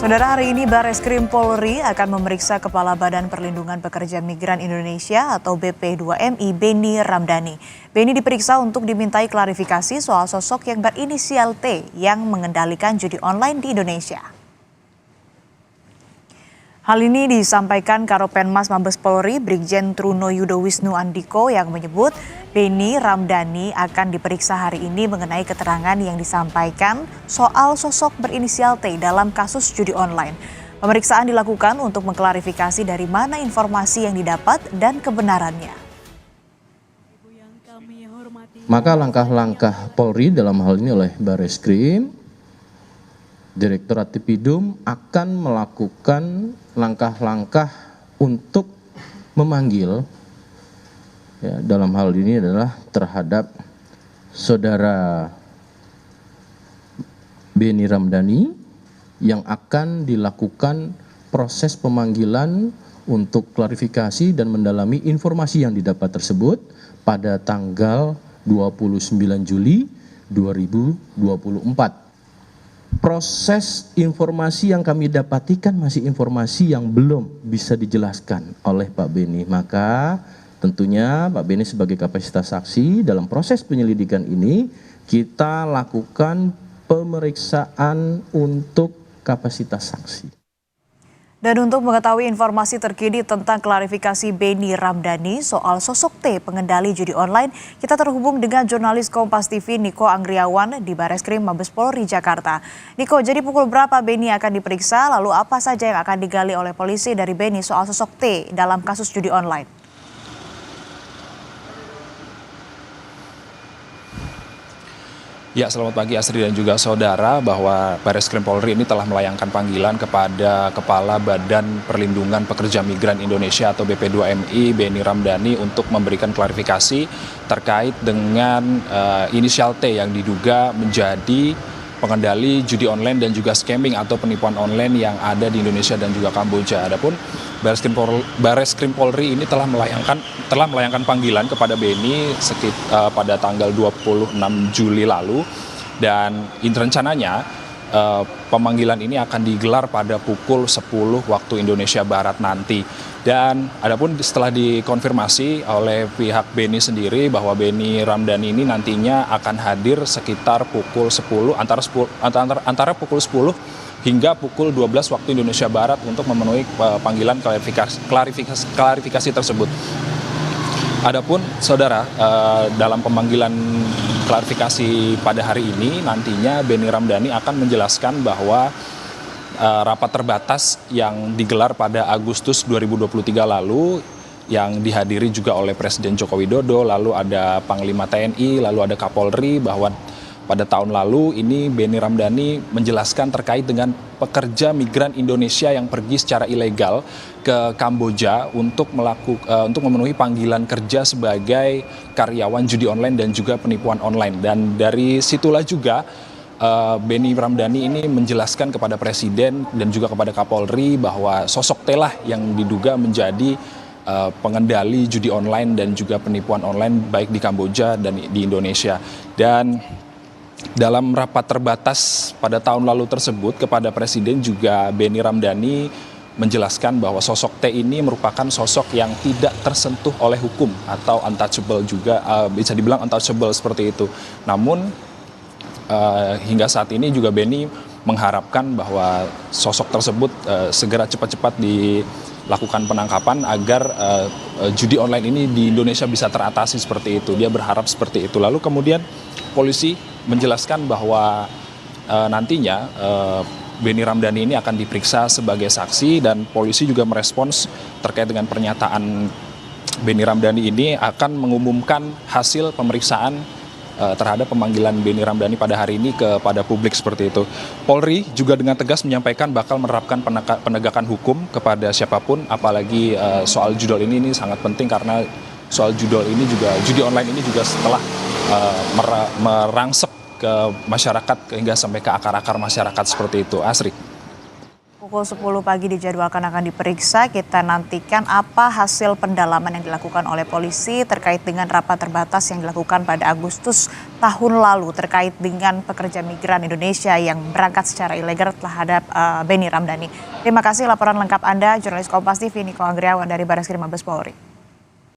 Saudara, hari ini Bareskrim Polri akan memeriksa Kepala Badan Perlindungan Pekerja Migran Indonesia atau BP2MI Beni Ramdhani. Beni diperiksa untuk dimintai klarifikasi soal sosok yang berinisial T yang mengendalikan judi online di Indonesia. Hal ini disampaikan Karopenmas Mabes Polri Brigjen Truno Yudo Wisnu Andiko yang menyebut Beni Ramdhani akan diperiksa hari ini mengenai keterangan yang disampaikan soal sosok berinisial T dalam kasus judi online. Pemeriksaan dilakukan untuk mengklarifikasi dari mana informasi yang didapat dan kebenarannya. Maka langkah-langkah Polri dalam hal ini oleh Bareskrim, Direktorat Tipidum akan melakukan langkah-langkah untuk memanggil, ya, dalam hal ini adalah terhadap saudara Beni Ramdhani yang akan dilakukan proses pemanggilan untuk klarifikasi dan mendalami informasi yang didapat tersebut pada tanggal 29 Juli 2024. Proses informasi yang kami dapatikan masih informasi yang belum bisa dijelaskan oleh Pak Beni. Maka tentunya Pak Beni sebagai kapasitas saksi dalam proses penyelidikan ini kita lakukan pemeriksaan untuk kapasitas saksi. Dan untuk mengetahui informasi terkini tentang klarifikasi Beni Ramdhani soal sosok T pengendali judi online, kita terhubung dengan jurnalis Kompas TV Niko Anggriawan di Bareskrim Mabes Polri Jakarta. Niko, jadi pukul berapa Beni akan diperiksa, lalu apa saja yang akan digali oleh polisi dari Beni soal sosok T dalam kasus judi online? Ya, selamat pagi Astri dan juga saudara, bahwa Bareskrim Polri ini telah melayangkan panggilan kepada Kepala Badan Perlindungan Pekerja Migran Indonesia atau BP2MI Beni Ramdhani untuk memberikan klarifikasi terkait dengan inisial T yang diduga menjadi pengendali judi online dan juga scamming atau penipuan online yang ada di Indonesia dan juga Kamboja. Adapun Bareskrim Polri ini telah melayangkan panggilan kepada Beni pada tanggal 26 Juli lalu, dan rencananya pemanggilan ini akan digelar pada pukul 10 waktu Indonesia Barat nanti. Dan adapun setelah dikonfirmasi oleh pihak Beni sendiri bahwa Beni Ramdhani ini nantinya akan hadir sekitar pukul 10 antara pukul 10 hingga pukul 12 waktu Indonesia Barat untuk memenuhi panggilan klarifikasi tersebut. Adapun saudara, dalam pemanggilan klarifikasi pada hari ini nantinya Beni Ramdhani akan menjelaskan bahwa rapat terbatas yang digelar pada Agustus 2023 lalu yang dihadiri juga oleh Presiden Joko Widodo, lalu ada Panglima TNI, lalu ada Kapolri, bahwa pada tahun lalu ini Beni Ramdhani menjelaskan terkait dengan pekerja migran Indonesia yang pergi secara ilegal ke Kamboja untuk memenuhi panggilan kerja sebagai karyawan judi online dan juga penipuan online. Dan dari situlah juga Beni Ramdhani ini menjelaskan kepada Presiden dan juga kepada Kapolri bahwa sosok T lah yang diduga menjadi pengendali judi online dan juga penipuan online baik di Kamboja dan di Indonesia. Dan dalam rapat terbatas pada tahun lalu tersebut kepada Presiden juga Beni Ramdhani menjelaskan bahwa sosok T ini merupakan sosok yang tidak tersentuh oleh hukum atau untouchable juga, bisa dibilang untouchable seperti itu. Namun hingga saat ini juga Beni mengharapkan bahwa sosok tersebut segera cepat-cepat dilakukan penangkapan agar judi online ini di Indonesia bisa teratasi seperti itu. Dia berharap seperti itu. Lalu kemudian polisi menjelaskan bahwa nantinya Beni Ramdhani ini akan diperiksa sebagai saksi, dan polisi juga merespons terkait dengan pernyataan Beni Ramdhani ini akan mengumumkan hasil pemeriksaan terhadap pemanggilan Beni Ramdhani pada hari ini kepada publik seperti itu. Polri juga dengan tegas menyampaikan bakal menerapkan penegakan hukum kepada siapapun, apalagi soal judol ini sangat penting karena soal judi online ini juga setelah merangsek ke masyarakat hingga sampai ke akar-akar masyarakat seperti itu. Asri. Pukul 10 pagi dijadwalkan akan diperiksa. Kita nantikan apa hasil pendalaman yang dilakukan oleh polisi terkait dengan rapat terbatas yang dilakukan pada Agustus tahun lalu terkait dengan pekerja migran Indonesia yang berangkat secara ilegal terhadap Benny Ramdhani. Terima kasih laporan lengkap Anda, jurnalis Kompas TV Niko Anggriawan dari Bareskrim Mabes Polri.